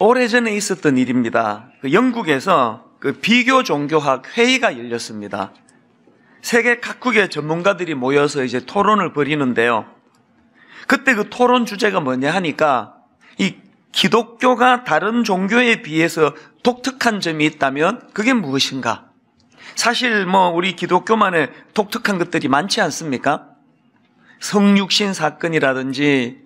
오래전에 있었던 일입니다. 영국에서 비교 종교학 회의가 열렸습니다. 세계 각국의 전문가들이 모여서 이제 토론을 벌이는데요. 그때 그 토론 주제가 뭐냐 하니까 이 기독교가 다른 종교에 비해서 독특한 점이 있다면 그게 무엇인가? 사실 우리 기독교만의 독특한 것들이 많지 않습니까? 성육신 사건이라든지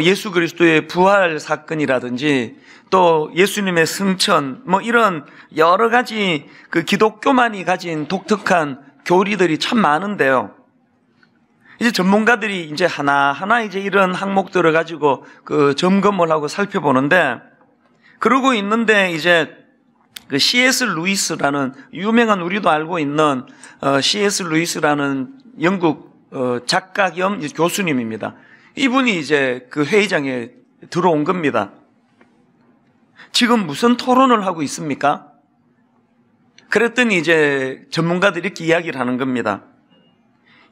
예수 그리스도의 부활 사건이라든지 또 예수님의 승천 이런 여러 가지 그 기독교만이 가진 독특한 교리들이 참 많은데요. 이제 전문가들이 이제 하나하나 이제 이런 항목들을 가지고 그 점검을 하고 살펴보는데, 그러고 있는데 이제 그 C.S. 루이스라는 유명한, 우리도 알고 있는 C.S. 루이스라는 영국 작가 겸 교수님입니다. 이분이 이제 그 회의장에 들어온 겁니다. 지금 무슨 토론을 하고 있습니까? 그랬더니 이제 전문가들이 이렇게 이야기를 하는 겁니다.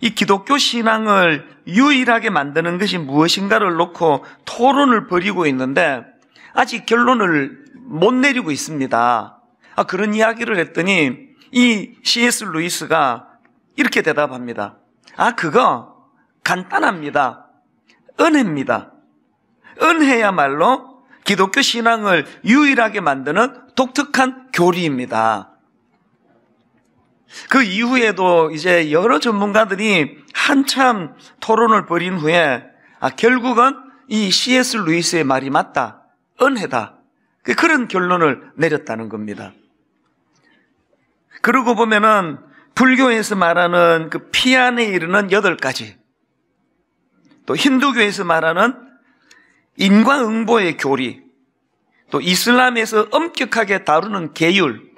이 기독교 신앙을 유일하게 만드는 것이 무엇인가를 놓고 토론을 벌이고 있는데 아직 결론을 못 내리고 있습니다. 그런 이야기를 했더니 이 C.S. 루이스가 이렇게 대답합니다. 그거 간단합니다. 은혜입니다. 은혜야말로 기독교 신앙을 유일하게 만드는 독특한 교리입니다. 그 이후에도 이제 여러 전문가들이 한참 토론을 벌인 후에 결국은 이 C.S. 루이스의 말이 맞다. 은혜다. 그런 결론을 내렸다는 겁니다. 그러고 보면은 불교에서 말하는 그 피안에 이르는 8가지, 또 힌두교에서 말하는 인과응보의 교리, 또 이슬람에서 엄격하게 다루는 계율,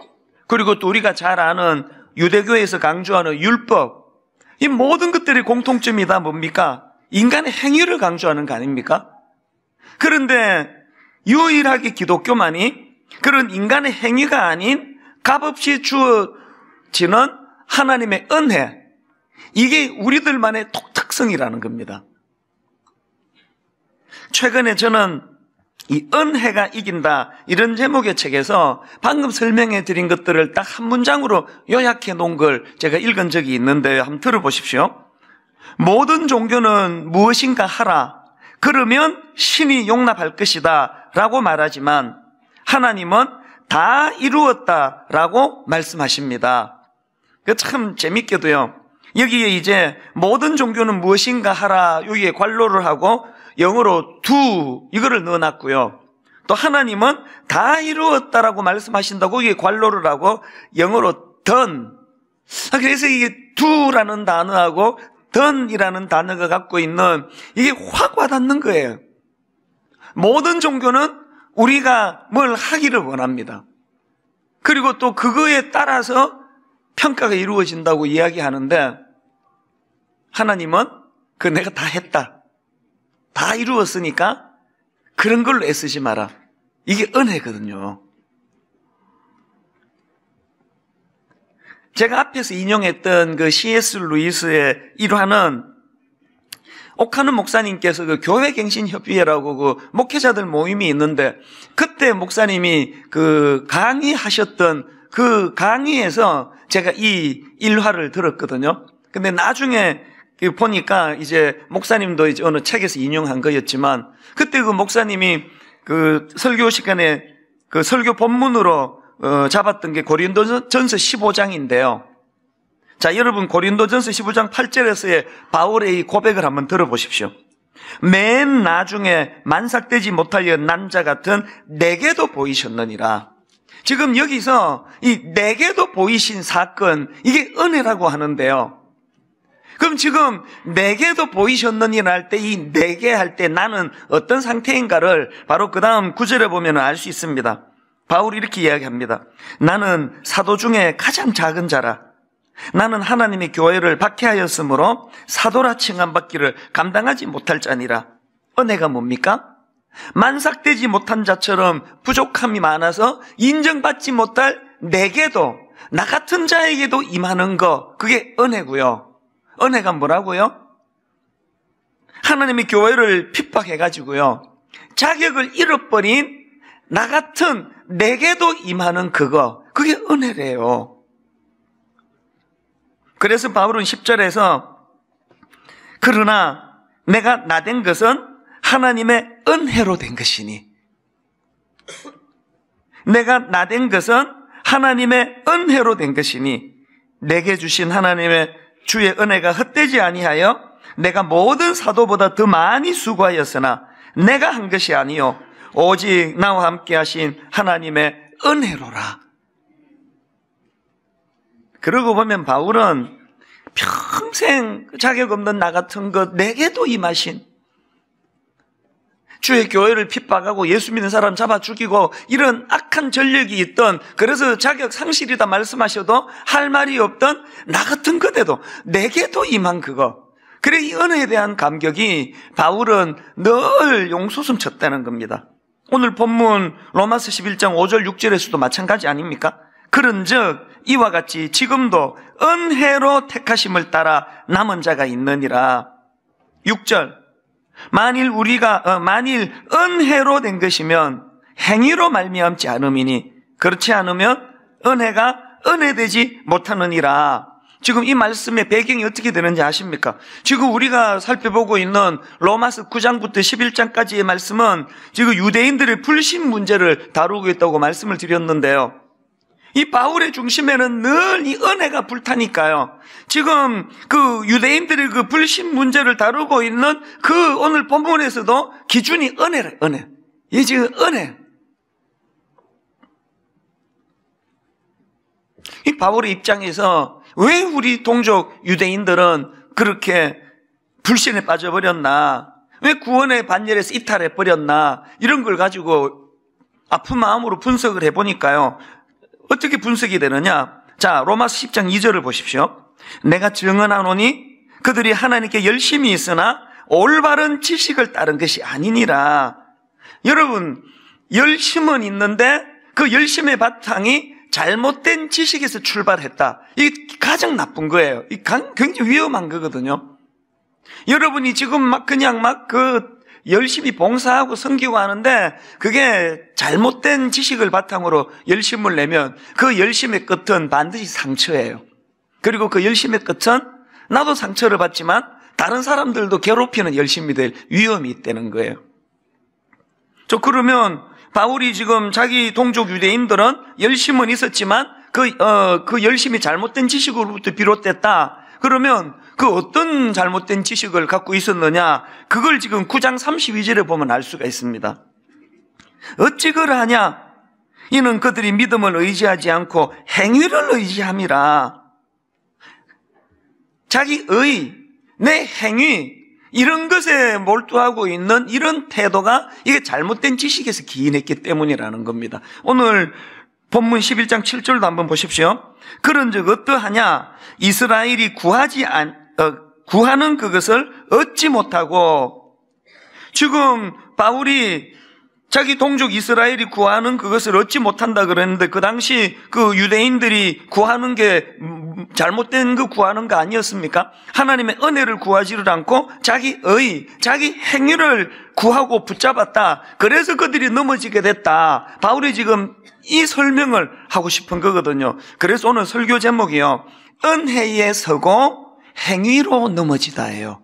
그리고 또 우리가 잘 아는 유대교에서 강조하는 율법, 이 모든 것들의 공통점이 다 뭡니까? 인간의 행위를 강조하는 거 아닙니까? 그런데 유일하게 기독교만이 그런 인간의 행위가 아닌 값없이 주어지는 하나님의 은혜, 이게 우리들만의 독특성이라는 겁니다. 최근에 저는 이 은혜가 이긴다, 이런 제목의 책에서 방금 설명해 드린 것들을 딱 한 문장으로 요약해 놓은 걸 제가 읽은 적이 있는데 한번 들어보십시오. 모든 종교는 무엇인가 하라, 그러면 신이 용납할 것이다 라고 말하지만 하나님은 다 이루었다 라고 말씀하십니다. 참 재밌게도요, 여기에 이제 모든 종교는 무엇인가 하라, 여기에 괄호를 하고 영어로 do 이거를 넣어놨고요. 또 하나님은 다 이루었다라고 말씀하신다고 여기에 괄호를 하고 영어로 done. 그래서 이게 do라는 단어하고 done이라는 단어가 갖고 있는 이게 확 와닿는 거예요. 모든 종교는 우리가 뭘 하기를 원합니다. 그리고 또 그거에 따라서 평가가 이루어진다고 이야기하는데 하나님은 내가 다 했다, 다 이루었으니까 그런 걸로 애쓰지 마라. 이게 은혜거든요. 제가 앞에서 인용했던 그 C.S. 루이스의 일화는 옥하는 목사님께서 그 교회갱신협의회라고 그 목회자들 모임이 있는데 그때 목사님이 그 강의하셨던 그 강의에서 제가 이 일화를 들었거든요. 근데 나중에 보니까 이제 목사님도 이제 어느 책에서 인용한 거였지만 그때 그 목사님이 그 설교 시간에 그 설교 본문으로 잡았던 게 고린도전서 15장인데요. 자, 여러분 고린도전서 15장 8절에서의 바울의 이 고백을 한번 들어보십시오. 맨 나중에 만삭되지 못하여 남자 같은 내게도 보이셨느니라. 지금 여기서 이 내게도 보이신 사건, 이게 은혜라고 하는데요. 그럼 지금 내게도 보이셨느니라 할 때 이 내게 할 때 나는 어떤 상태인가를 바로 그 다음 9절에 보면 알 수 있습니다. 바울이 이렇게 이야기합니다. 나는 사도 중에 가장 작은 자라. 나는 하나님의 교회를 박해하였으므로 사도라 칭함받기를 감당하지 못할 자니라. 은혜가 뭡니까? 만삭되지 못한 자처럼 부족함이 많아서 인정받지 못할 내게도, 나 같은 자에게도 임하는 거, 그게 은혜고요. 은혜가 뭐라고요? 하나님의 교회를 핍박해가지고요, 자격을 잃어버린 나 같은 내게도 임하는 그게 은혜래요. 그래서 바울은 10절에서 그러나 내가 나된 것은 하나님의 은혜로 된 것이니, 내가 나된 것은 하나님의 은혜로 된 것이니 내게 주신 하나님의 주의 은혜가 헛되지 아니하여 내가 모든 사도보다 더 많이 수고하였으나 내가 한 것이 아니요 오직 나와 함께 하신 하나님의 은혜로라. 그러고 보면 바울은 평생 자격 없는 나 같은 것 내게도 임하신, 주의 교회를 핍박하고 예수 믿는 사람 잡아 죽이고 이런 악한 전력이 있던, 그래서 자격 상실이다 말씀하셔도 할 말이 없던 나 같은 것에도 내게도 임한 그거. 그래 이 은혜에 대한 감격이 바울은 늘 용솟음 쳤다는 겁니다. 오늘 본문 로마서 11장 5절 6절에서도 마찬가지 아닙니까? 그런즉 이와 같이 지금도 은혜로 택하심을 따라 남은 자가 있느니라. 6절 만일 은혜로 된 것이면 행위로 말미암지 않음이니 그렇지 않으면 은혜가 은혜되지 못하느니라. 지금 이 말씀의 배경이 어떻게 되는지 아십니까? 지금 우리가 살펴보고 있는 로마서 9장부터 11장까지의 말씀은 지금 유대인들의 불신 문제를 다루고 있다고 말씀을 드렸는데요. 이 바울의 중심에는 늘 이 은혜가 불타니까요. 지금 그 유대인들의 그 불신 문제를 다루고 있는 그 오늘 본문에서도 기준이 은혜래, 은혜. 이 지금 은혜. 이 바울의 입장에서 왜 우리 동족 유대인들은 그렇게 불신에 빠져버렸나? 왜 구원의 반열에서 이탈해버렸나? 이런 걸 가지고 아픈 마음으로 분석을 해보니까요. 어떻게 분석이 되느냐? 자, 로마서 10장 2절을 보십시오. 내가 증언하노니 그들이 하나님께 열심히 있으나 올바른 지식을 따른 것이 아니니라. 여러분, 열심은 있는데 그 열심의 바탕이 잘못된 지식에서 출발했다. 이게 가장 나쁜 거예요. 이 굉장히 위험한 거거든요. 여러분이 지금 그냥 열심히 봉사하고 섬기고 하는데 그게 잘못된 지식을 바탕으로 열심을 내면 그 열심의 끝은 반드시 상처예요. 그리고 그 열심의 끝은 나도 상처를 받지만 다른 사람들도 괴롭히는 열심이 될 위험이 있다는 거예요. 그러면 바울이 지금 자기 동족 유대인들은 열심은 있었지만 그 열심이 잘못된 지식으로부터 비롯됐다. 그러면 그 어떤 잘못된 지식을 갖고 있었느냐? 그걸 지금 9장 32절에 보면 알 수가 있습니다. 어찌 그러하냐? 이는 그들이 믿음을 의지하지 않고 행위를 의지함이라. 자기 내 행위, 이런 것에 몰두하고 있는 이런 태도가 이게 잘못된 지식에서 기인했기 때문이라는 겁니다. 오늘 본문 11장 7절도 한번 보십시오. 그런즉 어떠하냐? 이스라엘이 구하는 그것을 얻지 못하고, 지금 바울이 자기 동족 이스라엘이 구하는 그것을 얻지 못한다 그랬는데 그 당시 그 유대인들이 구하는 게 잘못된 거 구하는 거 아니었습니까? 하나님의 은혜를 구하지를 않고 자기 행위를 구하고 붙잡았다. 그래서 그들이 넘어지게 됐다. 바울이 지금 이 설명을 하고 싶은 거거든요. 그래서 오늘 설교 제목이요, 은혜에 서고 행위로 넘어지다예요.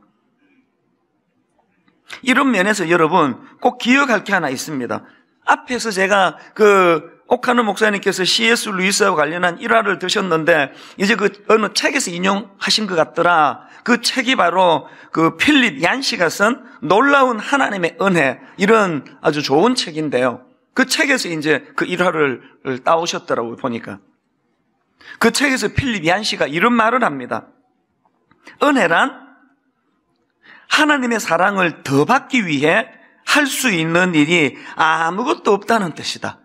이런 면에서 여러분 꼭 기억할 게 하나 있습니다. 앞에서 제가 오카노 목사님께서 C.S. 루이스와 관련한 일화를 드셨는데 이제 어느 책에서 인용하신 것 같더라. 그 책이 바로 필립 얀시가 쓴 놀라운 하나님의 은혜, 이런 아주 좋은 책인데요. 그 책에서 이제 그 일화를 따오셨더라고요, 보니까. 그 책에서 필립 얀시가 이런 말을 합니다. 은혜란 하나님의 사랑을 더 받기 위해 할 수 있는 일이 아무것도 없다는 뜻이다.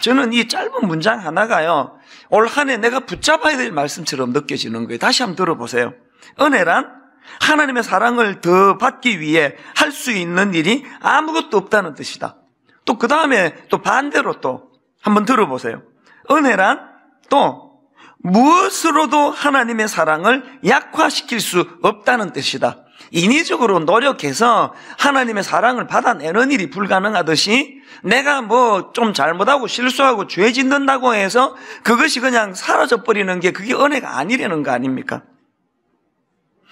저는 이 짧은 문장 하나가요, 올 한 해 내가 붙잡아야 될 말씀처럼 느껴지는 거예요. 다시 한번 들어보세요. 은혜란 하나님의 사랑을 더 받기 위해 할 수 있는 일이 아무것도 없다는 뜻이다. 또 그 다음에 또 반대로 또 한번 들어보세요. 은혜란 또 무엇으로도 하나님의 사랑을 약화시킬 수 없다는 뜻이다. 인위적으로 노력해서 하나님의 사랑을 받아내는 일이 불가능하듯이 내가 뭐 좀 잘못하고 실수하고 죄 짓는다고 해서 그것이 그냥 사라져버리는 게 그게 은혜가 아니라는 거 아닙니까?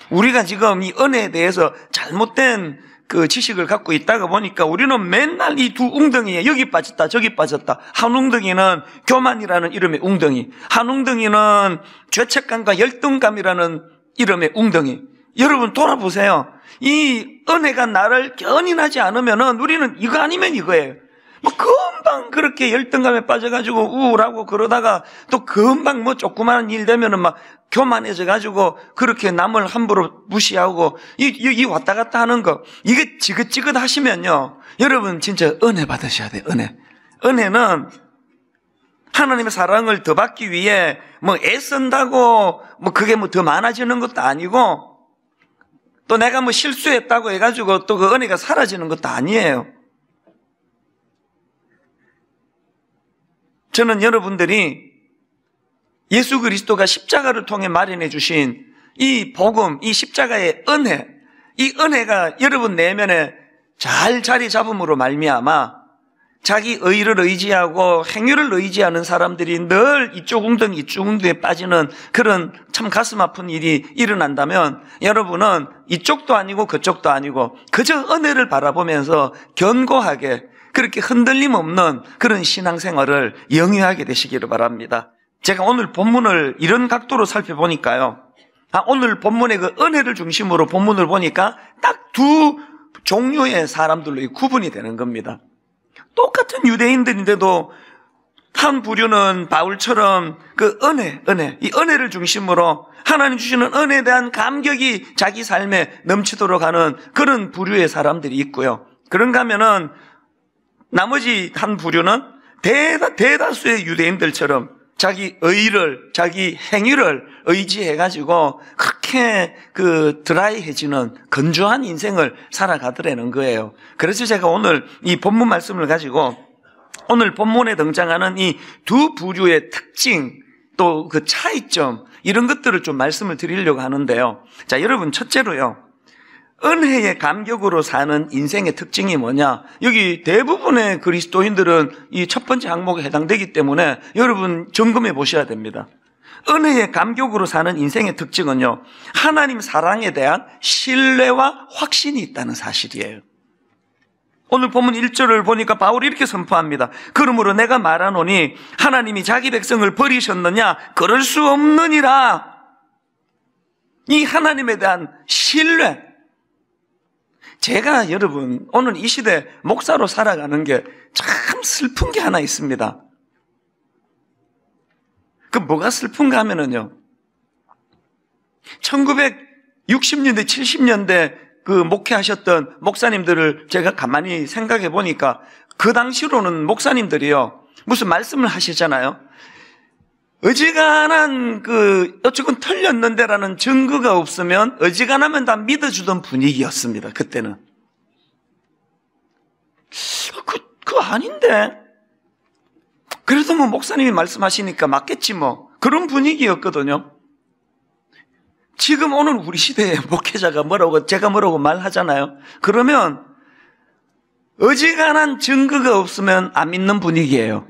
우리가 지금 이 은혜에 대해서 잘못된 그 지식을 갖고 있다가 보니까 우리는 맨날 이 두 웅덩이에 여기 빠졌다 저기 빠졌다. 한 웅덩이는 교만이라는 이름의 웅덩이, 한 웅덩이는 죄책감과 열등감이라는 이름의 웅덩이. 여러분 돌아보세요. 이 은혜가 나를 견인하지 않으면은 우리는 이거 아니면 이거예요. 뭐 금방 그렇게 열등감에 빠져가지고 우울하고 그러다가 또 금방 뭐 조그마한 일 되면은 막 교만해져가지고 그렇게 남을 함부로 무시하고 이 왔다 갔다 하는 거, 이게 지긋지긋 하시면요, 여러분 진짜 은혜 받으셔야 돼요. 은혜는 하나님의 사랑을 더 받기 위해 뭐 애쓴다고 뭐 그게 뭐 더 많아지는 것도 아니고, 또 내가 뭐 실수했다고 해가지고 또 그 은혜가 사라지는 것도 아니에요. 저는 여러분들이 예수 그리스도가 십자가를 통해 마련해 주신 이 복음, 이 십자가의 은혜, 이 은혜가 여러분 내면에 잘 자리 잡음으로 말미암아 자기 의를 의지하고 행위를 의지하는 사람들이 늘 이쪽 웅덩이 이쪽 웅덩이에 빠지는 그런 참 가슴 아픈 일이 일어난다면 여러분은 이쪽도 아니고 그쪽도 아니고 그저 은혜를 바라보면서 견고하게 그렇게 흔들림 없는 그런 신앙생활을 영위하게 되시기를 바랍니다. 제가 오늘 본문을 이런 각도로 살펴보니까요, 오늘 본문의 그 은혜를 중심으로 본문을 보니까 딱 두 종류의 사람들로 구분이 되는 겁니다. 똑같은 유대인들인데도 한 부류는 바울처럼 그 은혜, 이 은혜를 중심으로 하나님 주시는 은혜에 대한 감격이 자기 삶에 넘치도록 하는 그런 부류의 사람들이 있고요. 그런가 하면은 나머지 한 부류는 대다수의 유대인들처럼 자기 의를, 자기 행위를 의지해가지고 그렇게 그 드라이해지는 건조한 인생을 살아가더라는 거예요. 그래서 제가 오늘 이 본문 말씀을 가지고 오늘 본문에 등장하는 이 두 부류의 특징, 또 그 차이점, 이런 것들을 좀 말씀을 드리려고 하는데요. 자, 여러분, 첫째로요, 은혜의 감격으로 사는 인생의 특징이 뭐냐? 여기 대부분의 그리스도인들은 이 첫 번째 항목에 해당되기 때문에 여러분 점검해 보셔야 됩니다. 은혜의 감격으로 사는 인생의 특징은요, 하나님 사랑에 대한 신뢰와 확신이 있다는 사실이에요. 오늘 본문 1절을 보니까 바울이 이렇게 선포합니다. 그러므로 내가 말하노니 하나님이 자기 백성을 버리셨느냐? 그럴 수 없느니라. 이 하나님에 대한 신뢰. 제가 여러분 오늘 이 시대 목사로 살아가는 게 참 슬픈 게 하나 있습니다. 그 뭐가 슬픈가 하면은요, 1960년대 70년대 그 목회하셨던 목사님들을 제가 가만히 생각해 보니까 그 당시로는 목사님들이요 무슨 말씀을 하시잖아요. 어지간한 어쨌건 틀렸는데라는 증거가 없으면 어지간하면 다 믿어주던 분위기였습니다. 그때는. 그거 아닌데. 그래도 뭐 목사님이 말씀하시니까 맞겠지 뭐. 그런 분위기였거든요. 지금 오늘 우리 시대에 목회자가 제가 뭐라고 말하잖아요. 그러면 어지간한 증거가 없으면 안 믿는 분위기예요.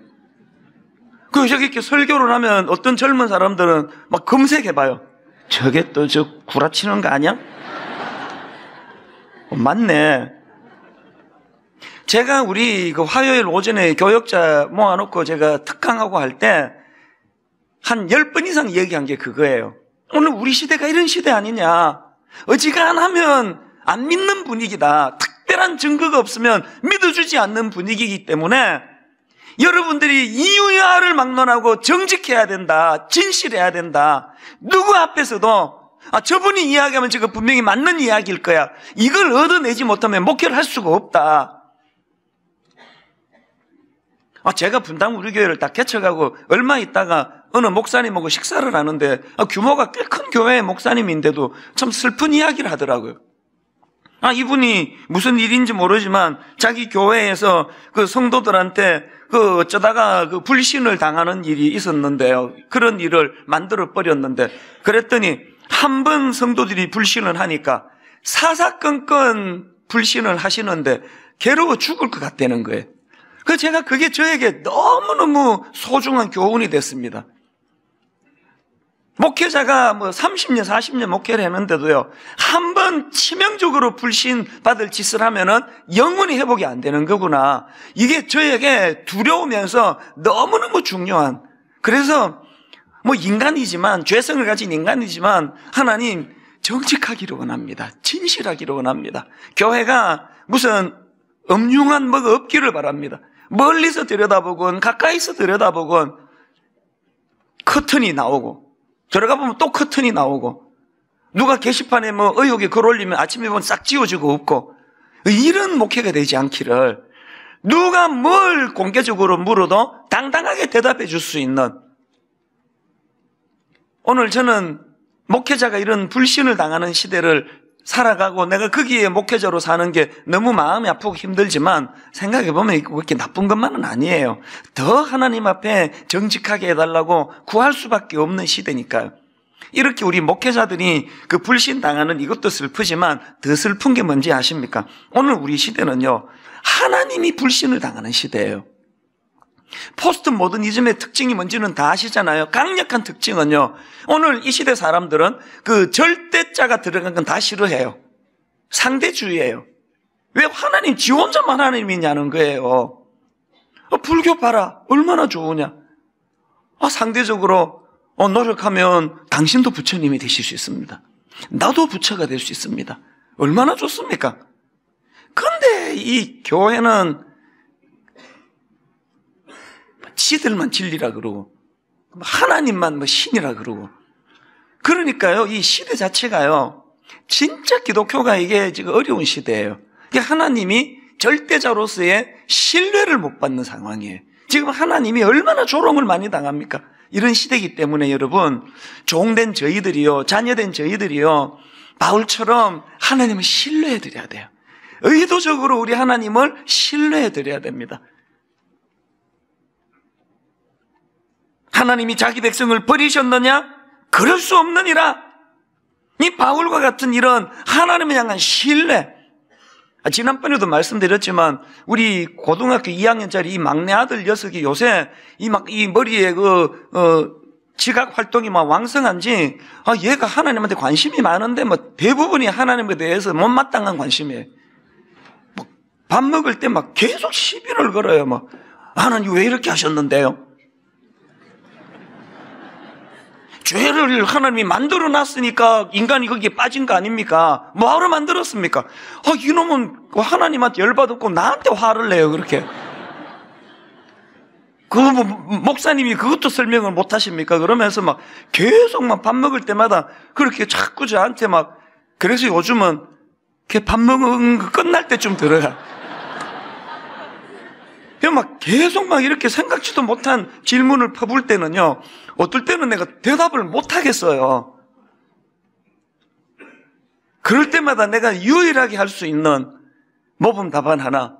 저기 이렇게 설교를 하면 어떤 젊은 사람들은 막 검색해봐요. 저게 또 저 구라치는 거 아니야? 맞네. 제가 우리 그 화요일 오전에 교역자 모아놓고 제가 특강하고 할 때 한 10번 이상 얘기한 게 그거예요. 오늘 우리 시대가 이런 시대 아니냐. 어지간하면 안 믿는 분위기다. 특별한 증거가 없으면 믿어주지 않는 분위기이기 때문에 여러분들이 이유야를 막론하고 정직해야 된다. 진실해야 된다. 누구 앞에서도 저분이 이야기하면 저거 분명히 맞는 이야기일 거야. 이걸 얻어내지 못하면 목회를 할 수가 없다. 제가 분당 우리 교회를 딱 개척하고 얼마 있다가 어느 목사님하고 식사를 하는데 규모가 꽤 큰 교회의 목사님인데도 참 슬픈 이야기를 하더라고요. 이분이 무슨 일인지 모르지만 자기 교회에서 그 성도들한테 어쩌다가 불신을 당하는 일이 있었는데요. 그런 일을 만들어 버렸는데, 그랬더니 한 번 성도들이 불신을 하니까 사사건건 불신을 하시는데 괴로워 죽을 것 같다는 거예요. 그래서 그게 저에게 너무너무 소중한 교훈이 됐습니다. 목회자가 30년, 40년 목회를 했는데도요, 한 번 치명적으로 불신받을 짓을 하면은 영원히 회복이 안 되는 거구나. 이게 저에게 두려우면서 너무너무 중요한. 그래서 인간이지만, 죄성을 가진 인간이지만, 하나님 정직하기를 원합니다. 진실하기를 원합니다. 교회가 무슨 음흉한 뭐가 없기를 바랍니다. 멀리서 들여다보건, 가까이서 들여다보건, 커튼이 나오고, 들어가 보면 또 커튼이 나오고, 누가 게시판에 의혹에 글 올리면 아침에 보면 싹 지워지고 없고, 이런 목회가 되지 않기를, 누가 뭘 공개적으로 물어도 당당하게 대답해 줄 수 있는, 오늘 저는 목회자가 이런 불신을 당하는 시대를 살아가고 내가 거기에 목회자로 사는 게 너무 마음이 아프고 힘들지만 생각해 보면 그렇게 나쁜 것만은 아니에요. 더 하나님 앞에 정직하게 해달라고 구할 수밖에 없는 시대니까요. 이렇게 우리 목회자들이 그 불신 당하는 이것도 슬프지만 더 슬픈 게 뭔지 아십니까? 오늘 우리 시대는요, 하나님이 불신을 당하는 시대예요. 포스트 모더니즘의 특징이 뭔지는 다 아시잖아요. 강력한 특징은요, 오늘 이 시대 사람들은 그 절대자가 들어간 건 다 싫어해요. 상대주의예요. 왜 하나님, 지 혼자만 하나님이냐는 거예요. 불교 봐라, 얼마나 좋으냐. 상대적으로 노력하면 당신도 부처님이 되실 수 있습니다. 나도 부처가 될 수 있습니다. 얼마나 좋습니까? 그런데 이 교회는 지들만 진리라 그러고 하나님만 신이라 그러고, 그러니까요, 이 시대 자체가요, 진짜 기독교가 이게 지금 어려운 시대예요. 하나님이 절대자로서의 신뢰를 못 받는 상황이에요. 지금 하나님이 얼마나 조롱을 많이 당합니까? 이런 시대이기 때문에 여러분, 종된 저희들이요, 자녀된 저희들이요, 바울처럼 하나님을 신뢰해드려야 돼요. 의도적으로 우리 하나님을 신뢰해드려야 됩니다. 하나님이 자기 백성을 버리셨느냐? 그럴 수 없느니라. 이 바울과 같은 이런 하나님을 향한 신뢰. 지난번에도 말씀드렸지만 우리 고등학교 2학년짜리 이 막내 아들 녀석이 요새 이 머리에 지각 활동이 막 왕성한지, 얘가 하나님한테 관심이 많은데 대부분이 하나님에 대해서 못마땅한 관심이에요. 밥 먹을 때 계속 시비를 걸어요. 하나님 왜 이렇게 하셨는데요? 죄를 하나님이 만들어 놨으니까 인간이 거기에 빠진 거 아닙니까? 뭐하러 만들었습니까? 이놈은 하나님한테 열받았고 나한테 화를 내요, 그렇게. 목사님이 그것도 설명을 못 하십니까? 그러면서 계속 밥 먹을 때마다 그렇게 자꾸 저한테 그래서 요즘은 밥 먹은 거 끝날 때쯤 들어가. 계속 이렇게 생각지도 못한 질문을 퍼볼 때는요, 어떨 때는 내가 대답을 못 하겠어요. 그럴 때마다 내가 유일하게 할 수 있는 모범 답안 하나.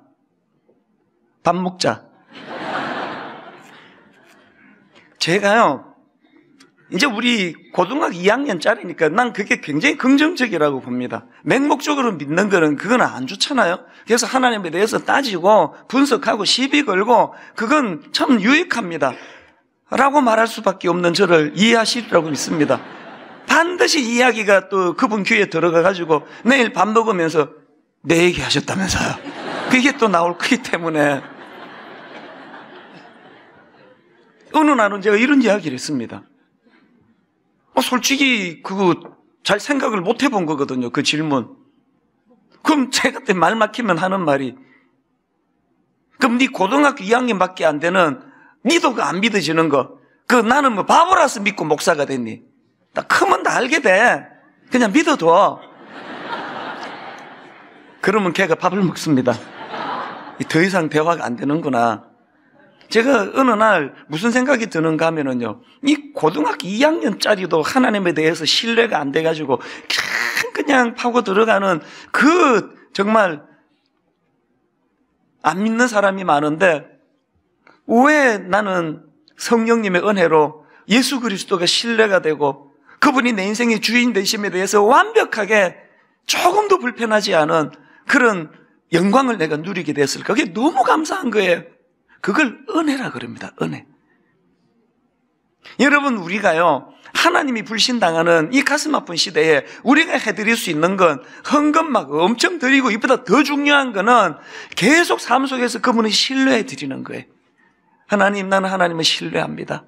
밥 먹자. 제가요, 이제 우리 고등학교 2학년짜리니까 난 그게 굉장히 긍정적이라고 봅니다. 맹목적으로 믿는 거는 그건 안 좋잖아요. 그래서 하나님에 대해서 따지고 분석하고 시비 걸고 그건 참 유익합니다. 라고 말할 수밖에 없는 저를 이해하시리라고 믿습니다. 반드시 이야기가 또 그분 귀에 들어가가지고 내일 밥 먹으면서 내 얘기 하셨다면서요. 그게 또 나올 거기 때문에. 어느 날은 제가 이런 이야기를 했습니다. 솔직히 그거 잘 생각을 못 해본 거거든요, 그 질문. 그럼 제가 그때 말 막히면 하는 말이, 그럼 네 고등학교 2학년밖에 안 되는 니도 그 안 믿어지는 거, 나는 바보라서 믿고 목사가 됐니? 나 크면 다 알게 돼. 그냥 믿어둬. 그러면 걔가 밥을 먹습니다. 더 이상 대화가 안 되는구나. 제가 어느 날 무슨 생각이 드는가 하면은요, 이 고등학교 2학년짜리도 하나님에 대해서 신뢰가 안 돼가지고 그냥 파고 들어가는 정말 안 믿는 사람이 많은데, 왜 나는 성령님의 은혜로 예수 그리스도가 신뢰가 되고 그분이 내 인생의 주인 되심에 대해서 완벽하게 조금도 불편하지 않은 그런 영광을 내가 누리게 됐을까? 그게 너무 감사한 거예요. 그걸 은혜라 그럽니다. 은혜. 여러분, 우리가요, 하나님이 불신당하는 이 가슴 아픈 시대에 우리가 해드릴 수 있는 건 헌금 막 엄청 드리고, 이보다 더 중요한 거는 계속 삶 속에서 그분을 신뢰해 드리는 거예요. 하나님, 나는 하나님을 신뢰합니다.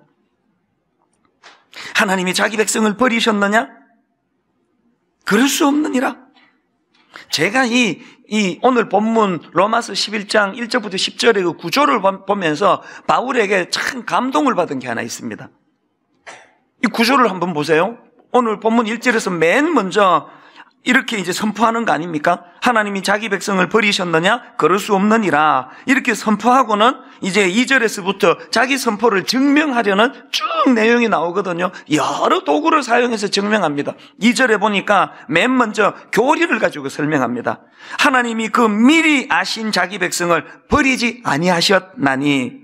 하나님이 자기 백성을 버리셨느냐? 그럴 수 없느니라. 제가 오늘 본문 로마서 11장 1절부터 10절의 그 구조를 보면서 바울에게 참 감동을 받은 게 하나 있습니다. 이 구조를 한번 보세요. 오늘 본문 1절에서 맨 먼저 이렇게 이제 선포하는 거 아닙니까? 하나님이 자기 백성을 버리셨느냐? 그럴 수 없느니라. 이렇게 선포하고는 이제 2절에서부터 자기 선포를 증명하려는 쭉 내용이 나오거든요. 여러 도구를 사용해서 증명합니다. 2절에 보니까 맨 먼저 교리를 가지고 설명합니다. 하나님이 그 미리 아신 자기 백성을 버리지 아니하셨나니.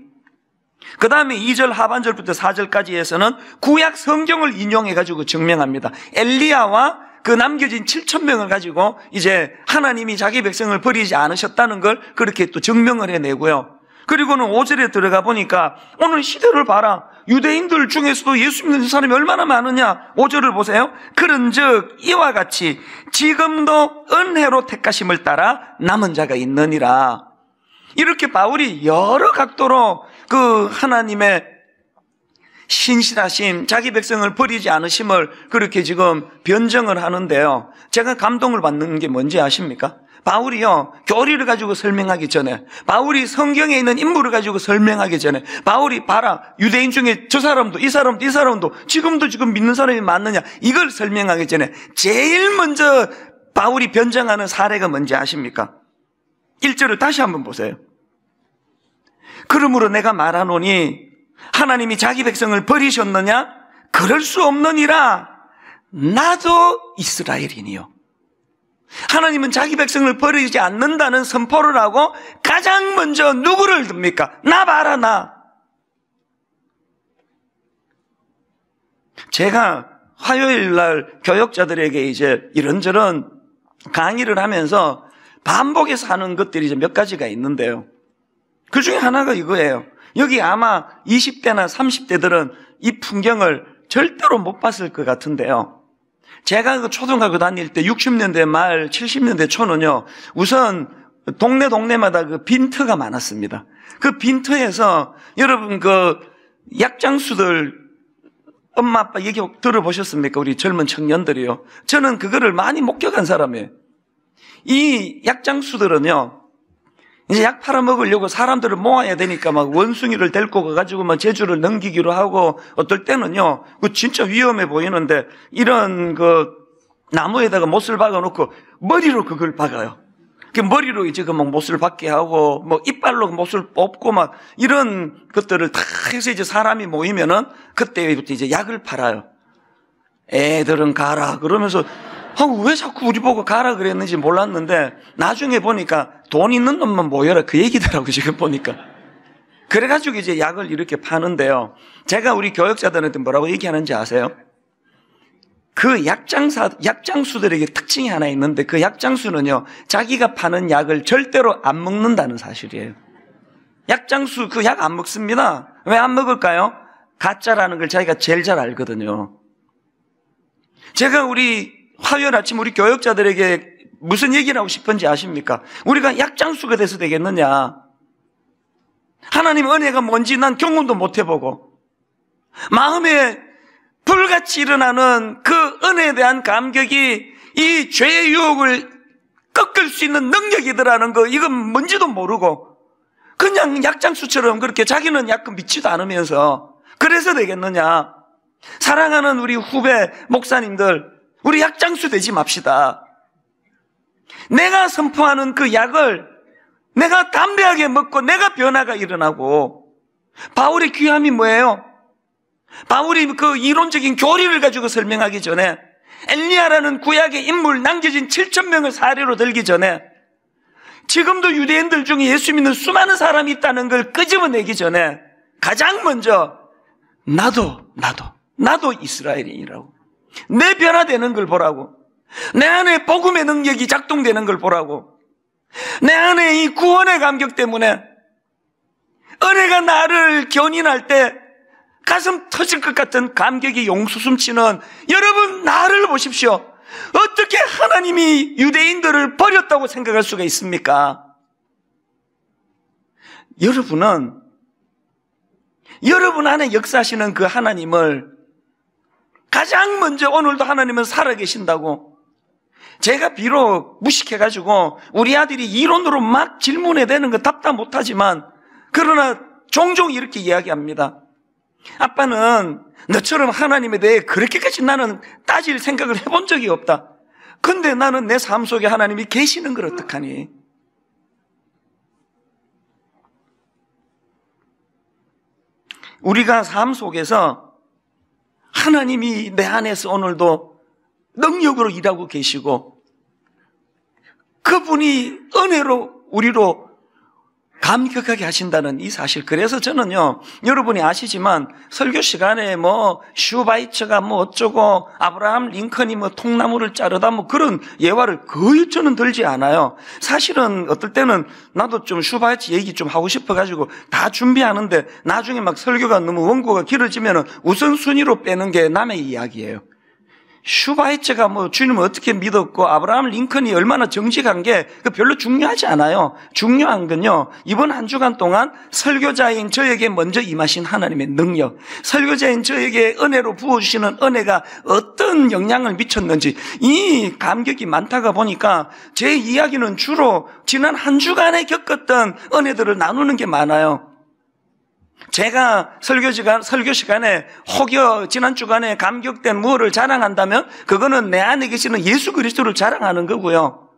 그 다음에 2절 하반절부터 4절까지에서는 구약 성경을 인용해가지고 증명합니다. 엘리야와 그 남겨진 7,000명을 가지고 이제 하나님이 자기 백성을 버리지 않으셨다는 걸 그렇게 또 증명을 해내고요. 그리고는 5절에 들어가 보니까 오늘 시대를 봐라. 유대인들 중에서도 예수 믿는 사람이 얼마나 많으냐. 5절을 보세요. 그런즉 이와 같이 지금도 은혜로 택하심을 따라 남은 자가 있느니라. 이렇게 바울이 여러 각도로 그 하나님의 신실하심, 자기 백성을 버리지 않으심을 그렇게 지금 변정을 하는데요. 제가 감동을 받는 게 뭔지 아십니까? 바울이요, 교리를 가지고 설명하기 전에, 바울이 성경에 있는 인물을 가지고 설명하기 전에, 바울이 봐라, 유대인 중에 저 사람도, 이 사람도, 이 사람도, 지금도 지금 믿는 사람이 많느냐, 이걸 설명하기 전에 제일 먼저 바울이 변정하는 사례가 뭔지 아십니까? 1절을 다시 한번 보세요. 그러므로 내가 말하노니 하나님이 자기 백성을 버리셨느냐? 그럴 수 없느니라. 나도 이스라엘이니요. 하나님은 자기 백성을 버리지 않는다는 선포를 하고 가장 먼저 누구를 듭니까? 나 봐라, 나. 제가 화요일 날 교역자들에게 이제 이런저런 강의를 하면서 반복해서 하는 것들이 이제 몇 가지가 있는데요. 그 중에 하나가 이거예요. 여기 아마 20대나 30대들은 이 풍경을 절대로 못 봤을 것 같은데요. 제가 그 초등학교 다닐 때 60년대 말 70년대 초는요, 우선 동네마다 그 빈터가 많았습니다. 그 빈터에서 여러분 그 약장수들 엄마 아빠 얘기 들어보셨습니까? 우리 젊은 청년들이요. 저는 그거를 많이 목격한 사람이에요. 이 약장수들은요, 이제 약 팔아먹으려고 사람들을 모아야 되니까 막 원숭이를 데리고 가가지고 막 제주를 넘기기로 하고, 어떨 때는요, 그 진짜 위험해 보이는데 이런 그 나무에다가 못을 박아놓고 머리로 그걸 박아요. 그 머리로 이제 그 막 못을 박게 하고, 뭐 이빨로 못을 뽑고 막 이런 것들을 다 해서 이제 사람이 모이면은 그때부터 이제 약을 팔아요. 애들은 가라 그러면서, 왜 자꾸 우리 보고 가라 그랬는지 몰랐는데 나중에 보니까 돈 있는 놈만 모여라 그 얘기더라고, 지금 보니까. 그래가지고 이제 약을 이렇게 파는데요. 제가 우리 교역자들한테 뭐라고 얘기하는지 아세요? 그 약장수들에게 특징이 하나 있는데, 그 약장수는요, 자기가 파는 약을 절대로 안 먹는다는 사실이에요. 약장수 그 약 안 먹습니다. 왜 안 먹을까요? 가짜라는 걸 자기가 제일 잘 알거든요. 제가 우리 화요일 아침 우리 교역자들에게 무슨 얘기를 하고 싶은지 아십니까? 우리가 약장수가 돼서 되겠느냐? 하나님 은혜가 뭔지 난 경험도 못 해보고, 마음에 불같이 일어나는 그 은혜에 대한 감격이 이 죄의 유혹을 꺾을 수 있는 능력이더라는 거, 이건 뭔지도 모르고 그냥 약장수처럼 그렇게 자기는 약간 믿지도 않으면서 그래서 되겠느냐? 사랑하는 우리 후배 목사님들, 우리 약장수 되지 맙시다. 내가 선포하는 그 약을 내가 담대하게 먹고 내가 변화가 일어나고. 바울의 귀함이 뭐예요? 바울이 그 이론적인 교리를 가지고 설명하기 전에, 엘리야라는 구약의 인물 남겨진 7,000명을 사례로 들기 전에, 지금도 유대인들 중에 예수 믿는 수많은 사람이 있다는 걸 끄집어내기 전에 가장 먼저 나도 이스라엘인이라고, 내 변화되는 걸 보라고, 내 안에 복음의 능력이 작동되는 걸 보라고. 내 안에 이 구원의 감격 때문에 은혜가 나를 견인할 때 가슴 터질 것 같은 감격이 용수숨치는 여러분, 나를 보십시오. 어떻게 하나님이 유대인들을 버렸다고 생각할 수가 있습니까? 여러분은 여러분 안에 역사하시는 그 하나님을 가장 먼저, 오늘도 하나님은 살아계신다고, 제가 비록 무식해가지고 우리 아들이 이론으로 막 질문해대는 거 답답 못하지만, 그러나 종종 이렇게 이야기합니다. 아빠는 너처럼 하나님에 대해 그렇게까지 나는 따질 생각을 해본 적이 없다. 근데 나는 내 삶 속에 하나님이 계시는 걸 어떡하니? 우리가 삶 속에서 하나님이 내 안에서 오늘도 능력으로 일하고 계시고, 그분이 은혜로 우리로 감격하게 하신다는 이 사실. 그래서 저는요, 여러분이 아시지만 설교 시간에 뭐 슈바이처가 뭐 어쩌고 아브라함 링컨이 뭐 통나무를 자르다 뭐 그런 예화를 거의 저는 들지 않아요. 사실은 어떨 때는 나도 좀 슈바이처 얘기 좀 하고 싶어가지고 다 준비하는데 나중에 막 설교가 너무 원고가 길어지면 우선순위로 빼는 게 남의 이야기예요. 슈바이처가 뭐 주님을 어떻게 믿었고 아브라함 링컨이 얼마나 정직한 게 별로 중요하지 않아요. 중요한 건요, 이번 한 주간 동안 설교자인 저에게 먼저 임하신 하나님의 능력, 설교자인 저에게 은혜로 부어주시는 은혜가 어떤 영향을 미쳤는지, 이 감격이 많다가 보니까 제 이야기는 주로 지난 한 주간에 겪었던 은혜들을 나누는 게 많아요. 제가 설교 시간에 혹여 지난 주간에 감격된 무엇을 자랑한다면 그거는 내 안에 계시는 예수 그리스도를 자랑하는 거고요.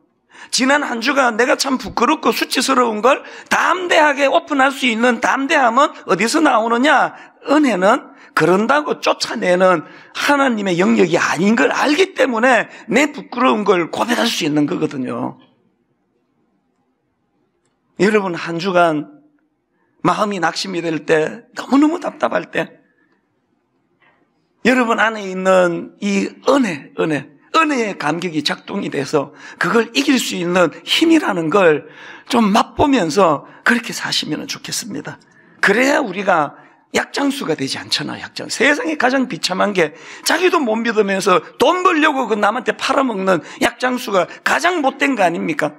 지난 한 주간 내가 참 부끄럽고 수치스러운 걸 담대하게 오픈할 수 있는 담대함은 어디서 나오느냐? 은혜는 그런다고 쫓아내는 하나님의 영역이 아닌 걸 알기 때문에 내 부끄러운 걸 고백할 수 있는 거거든요. 여러분, 한 주간 마음이 낙심이 될 때, 너무너무 답답할 때, 여러분 안에 있는 이 은혜의 감격이 작동이 돼서 그걸 이길 수 있는 힘이라는 걸 좀 맛보면서 그렇게 사시면 좋겠습니다. 그래야 우리가 약장수가 되지 않잖아요. 세상에 가장 비참한 게 자기도 못 믿으면서 돈 벌려고 그 남한테 팔아먹는 약장수가 가장 못된 거 아닙니까?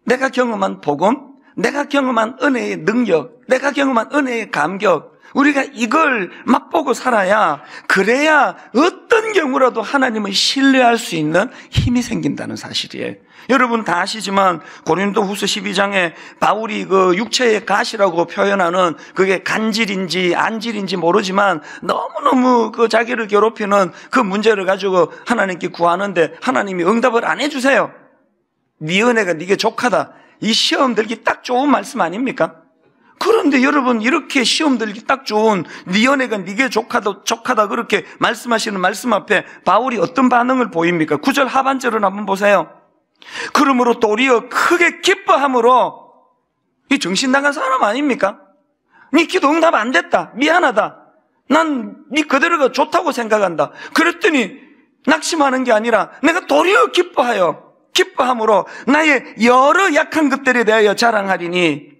내가 경험한 복음, 내가 경험한 은혜의 능력, 내가 경험한 은혜의 감격, 우리가 이걸 맛보고 살아야, 그래야 어떤 경우라도 하나님을 신뢰할 수 있는 힘이 생긴다는 사실이에요. 여러분 다 아시지만 고린도후서 12장에 바울이 그 육체의 가시라고 표현하는 그게 간질인지 안질인지 모르지만 너무너무 그 자기를 괴롭히는 그 문제를 가지고 하나님께 구하는데 하나님이 응답을 안 해주세요. 네 은혜가 네게 족하다. 이 시험 들기 딱 좋은 말씀 아닙니까? 그런데 여러분, 이렇게 시험 들기 딱 좋은 네 은혜가 네게 족하다 그렇게 말씀하시는 말씀 앞에 바울이 어떤 반응을 보입니까? 9절 하반절을 한번 보세요. 그러므로 도리어 크게 기뻐함으로, 이 정신 나간 사람 아닙니까? 네 기도 응답 안 됐다, 미안하다, 난 네 그대로가 좋다고 생각한다. 그랬더니 낙심하는 게 아니라 내가 도리어 기뻐함으로 나의 여러 약한 것들에 대하여 자랑하리니.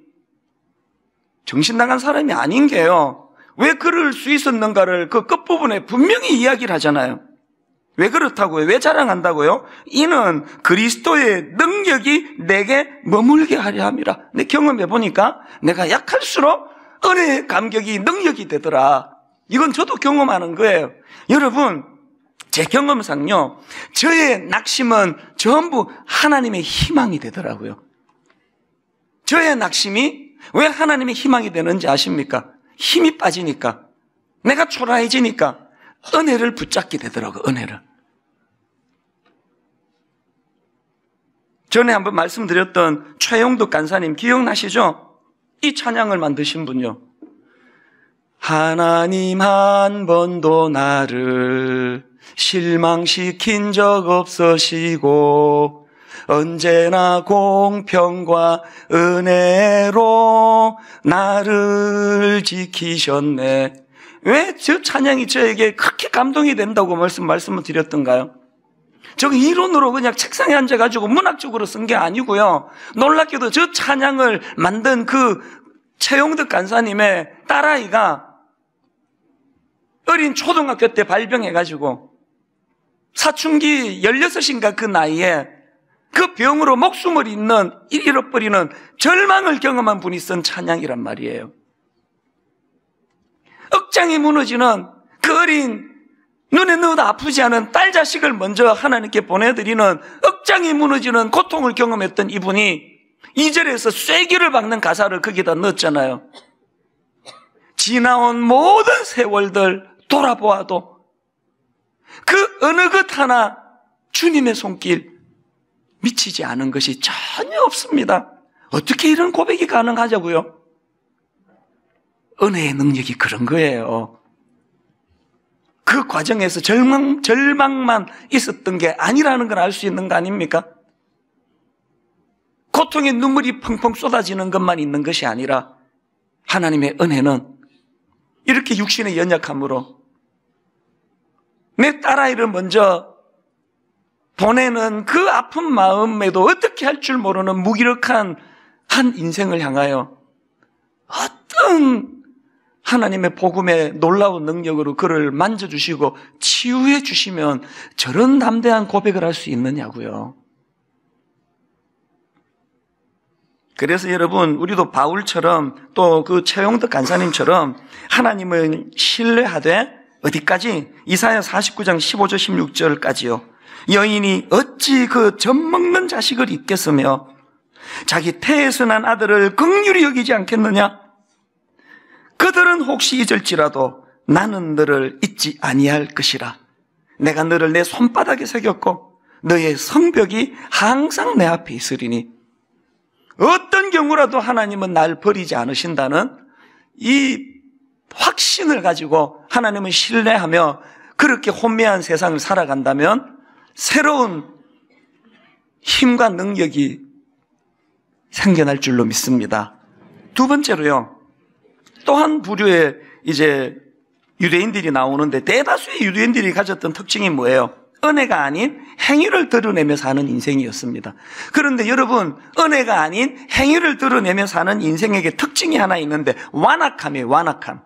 정신 나간 사람이 아닌 게요, 왜 그럴 수 있었는가를 그 끝부분에 분명히 이야기를 하잖아요. 왜 그렇다고요? 왜 자랑한다고요? 이는 그리스도의 능력이 내게 머물게 하려 함이라. 내 경험해 보니까 내가 약할수록 은혜의 감격이 능력이 되더라. 이건 저도 경험하는 거예요. 여러분, 제 경험상요, 저의 낙심은 전부 하나님의 희망이 되더라고요. 저의 낙심이 왜 하나님의 희망이 되는지 아십니까? 힘이 빠지니까, 내가 초라해지니까 은혜를 붙잡게 되더라고요. 은혜를. 전에 한번 말씀드렸던 최용덕 간사님 기억나시죠? 이 찬양을 만드신 분요, 하나님 한 번도 나를 실망시킨 적 없으시고 언제나 공평과 은혜로 나를 지키셨네. 왜 저 찬양이 저에게 그렇게 감동이 된다고 말씀을 드렸던가요? 저거 이론으로 그냥 책상에 앉아가지고 문학적으로 쓴 게 아니고요. 놀랍게도 저 찬양을 만든 그 최용덕 간사님의 딸아이가 어린 초등학교 때 발병해가지고 사춘기 16인가 그 나이에 그 병으로 목숨을 잃어버리는 절망을 경험한 분이 쓴 찬양이란 말이에요. 억장이 무너지는 그 어린 눈에 넣어도 아프지 않은 딸 자식을 먼저 하나님께 보내드리는 억장이 무너지는 고통을 경험했던 이분이 2절에서 쐐기를 박는 가사를 거기다 넣었잖아요. 지나온 모든 세월들 돌아보아도 그 어느 것 하나 주님의 손길 미치지 않은 것이 전혀 없습니다. 어떻게 이런 고백이 가능하자고요? 은혜의 능력이 그런 거예요. 그 과정에서 절망만 있었던 게 아니라는 걸 알 수 있는 거 아닙니까? 고통의 눈물이 펑펑 쏟아지는 것만 있는 것이 아니라 하나님의 은혜는 이렇게 육신의 연약함으로 내 딸아이를 먼저 보내는 그 아픈 마음에도 어떻게 할 줄 모르는 무기력한 한 인생을 향하여 어떤 하나님의 복음의 놀라운 능력으로 그를 만져주시고 치유해 주시면 저런 담대한 고백을 할 수 있느냐고요. 그래서 여러분, 우리도 바울처럼 또 그 최용덕 간사님처럼 하나님을 신뢰하되 어디까지? 이사야 49장 15절 16절까지요. 여인이 어찌 그 젖먹는 자식을 잊겠으며 자기 태에서 난 아들을 긍휼히 여기지 않겠느냐? 그들은 혹시 잊을지라도 나는 너를 잊지 아니할 것이라. 내가 너를 내 손바닥에 새겼고 너의 성벽이 항상 내 앞에 있으리니. 어떤 경우라도 하나님은 날 버리지 않으신다는 이 확신을 가지고 하나님을 신뢰하며 그렇게 혼미한 세상을 살아간다면 새로운 힘과 능력이 생겨날 줄로 믿습니다. 두 번째로요, 또 한 부류의 이제 유대인들이 나오는데 대다수의 유대인들이 가졌던 특징이 뭐예요? 은혜가 아닌 행위를 드러내며 사는 인생이었습니다. 그런데 여러분, 은혜가 아닌 행위를 드러내며 사는 인생에게 특징이 하나 있는데 완악함이에요. 완악함.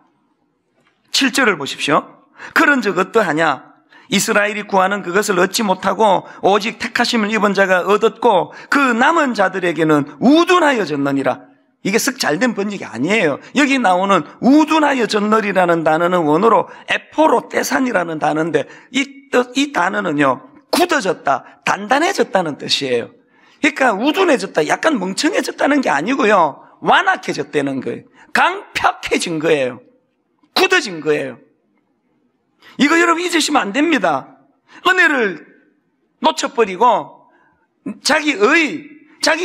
7절을 보십시오. 그런 적 어떠하냐? 이스라엘이 구하는 그것을 얻지 못하고 오직 택하심을 입은 자가 얻었고 그 남은 자들에게는 우둔하여졌느니라. 이게 쓱 잘된 번역이 아니에요. 여기 나오는 우둔하여졌느리라는 단어는 원어로 에포로떼산이라는 단어인데 이 단어는요, 굳어졌다, 단단해졌다는 뜻이에요. 그러니까 우둔해졌다, 약간 멍청해졌다는 게 아니고요, 완악해졌다는 거예요. 강팍해진 거예요. 굳어진 거예요. 이거 여러분 잊으시면 안 됩니다. 은혜를 놓쳐버리고 자기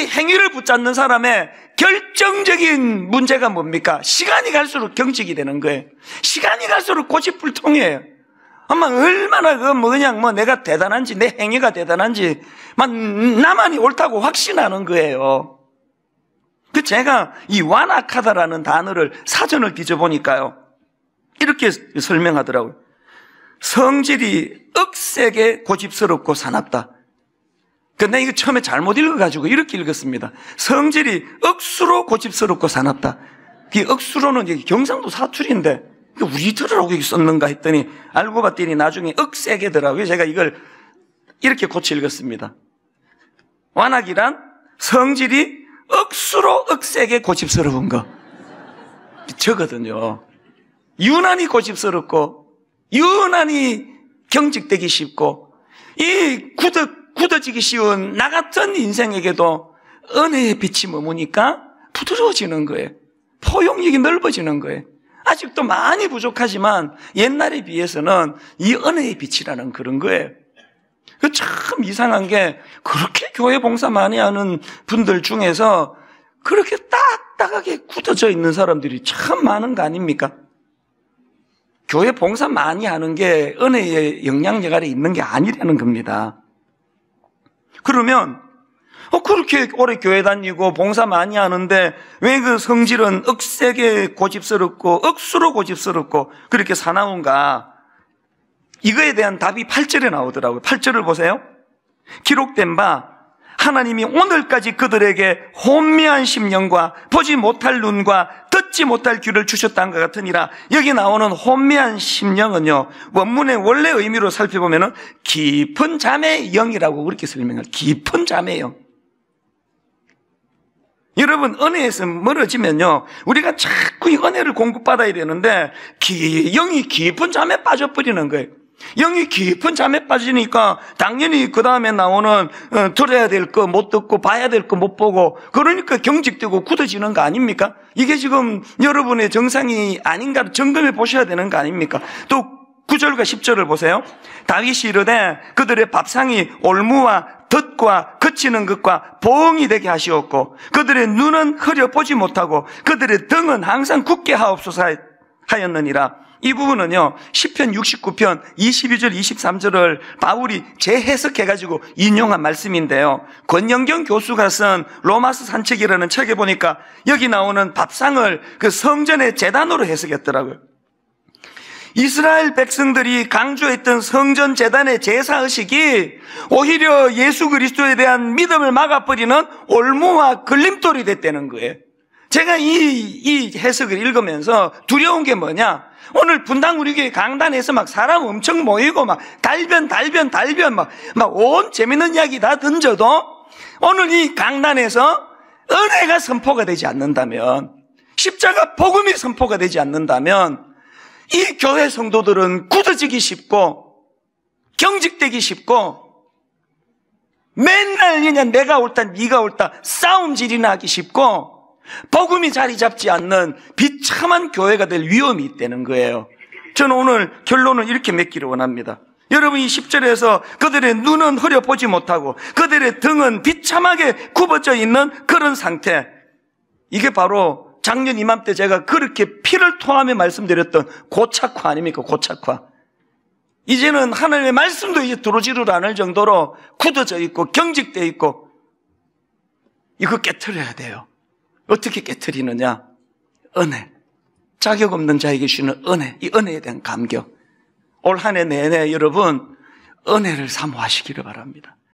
행위를 붙잡는 사람의 결정적인 문제가 뭡니까? 시간이 갈수록 경직이 되는 거예요. 시간이 갈수록 고집불통이에요. 아마 얼마나 그냥 내가 대단한지, 내 행위가 대단한지, 나만이 옳다고 확신하는 거예요. 제가 이 완악하다라는 단어를 사전을 뒤져보니까요, 이렇게 설명하더라고요. 성질이 억세게 고집스럽고 사납다. 근데 이거 처음에 잘못 읽어가지고 이렇게 읽었습니다. 성질이 억수로 고집스럽고 사납다. 이 억수로는 경상도 사투리인데 우리 들으라고 여기 썼는가 했더니 알고 봤더니 나중에 억세게더라고요. 제가 이걸 이렇게 고쳐 읽었습니다. 완악이란 성질이 억수로 억세게 고집스러운 거. 저거든요. 유난히 고집스럽고 유난히 경직되기 쉽고 이 굳어지기 쉬운 나 같은 인생에게도 은혜의 빛이 머무니까 부드러워지는 거예요. 포용력이 넓어지는 거예요. 아직도 많이 부족하지만 옛날에 비해서는 이 은혜의 빛이라는 그런 거예요. 참 이상한 게 그렇게 교회 봉사 많이 하는 분들 중에서 그렇게 딱딱하게 굳어져 있는 사람들이 참 많은 거 아닙니까? 교회 봉사 많이 하는 게 은혜의 영향력 아래 있는 게 아니라는 겁니다. 그러면 그렇게 오래 교회 다니고 봉사 많이 하는데 왜 그 성질은 억세게 고집스럽고 억수로 고집스럽고 그렇게 사나운가? 이거에 대한 답이 8절에 나오더라고요. 8절을 보세요. 기록된 바 하나님이 오늘까지 그들에게 혼미한 심령과 보지 못할 눈과 듣지 못할 귀를 주셨다는 것 같으니라. 여기 나오는 혼미한 심령은요, 원문의 원래 의미로 살펴보면은 깊은 잠의 영이라고 그렇게 설명해요. 깊은 잠의 영. 여러분, 은혜에서 멀어지면요, 우리가 자꾸 이 은혜를 공급받아야 되는데 영이 깊은 잠에 빠져버리는 거예요. 영이 깊은 잠에 빠지니까 당연히 그 다음에 나오는 들어야 될 거 못 듣고 봐야 될 거 못 보고, 그러니까 경직되고 굳어지는 거 아닙니까? 이게 지금 여러분의 정상이 아닌가 점검해 보셔야 되는 거 아닙니까? 또 9절과 10절을 보세요. 다윗이 이르되 그들의 밥상이 올무와 덫과 그치는 것과 보응이 되게 하시었고 그들의 눈은 흐려 보지 못하고 그들의 등은 항상 굳게 하옵소서 하였느니라. 이 부분은요, 시편 69편 22절 23절을 바울이 재해석해가지고 인용한 말씀인데요, 권영경 교수가 쓴 로마서 산책이라는 책에 보니까 여기 나오는 밥상을 그 성전의 제단으로 해석했더라고요. 이스라엘 백성들이 강조했던 성전 제단의 제사의식이 오히려 예수 그리스도에 대한 믿음을 막아버리는 올무와 걸림돌이 됐다는 거예요. 제가 이 해석을 읽으면서 두려운 게 뭐냐? 오늘 분당 우리 교회 강단에서 막 사람 엄청 모이고 막 달변 막 온 재밌는 이야기 다 던져도 오늘 이 강단에서 은혜가 선포가 되지 않는다면, 십자가 복음이 선포가 되지 않는다면 이 교회 성도들은 굳어지기 쉽고 경직되기 쉽고 맨날 그냥 내가 옳다 네가 옳다 싸움질이나 하기 쉽고 복음이 자리 잡지 않는 비참한 교회가 될 위험이 있다는 거예요. 저는 오늘 결론을 이렇게 맺기를 원합니다. 여러분, 이 10절에서 그들의 눈은 흐려 보지 못하고 그들의 등은 비참하게 굽어져 있는 그런 상태, 이게 바로 작년 이맘때 제가 그렇게 피를 토하며 말씀드렸던 고착화 아닙니까? 고착화. 이제는 하나님의 말씀도 이제 들어오지를 않을 정도로 굳어져 있고 경직되어 있고, 이거 깨트려야 돼요. 어떻게 깨트리느냐? 은혜. 자격 없는 자에게 주는 은혜. 이 은혜에 대한 감격. 올 한 해 내내 여러분 은혜를 사모하시기를 바랍니다.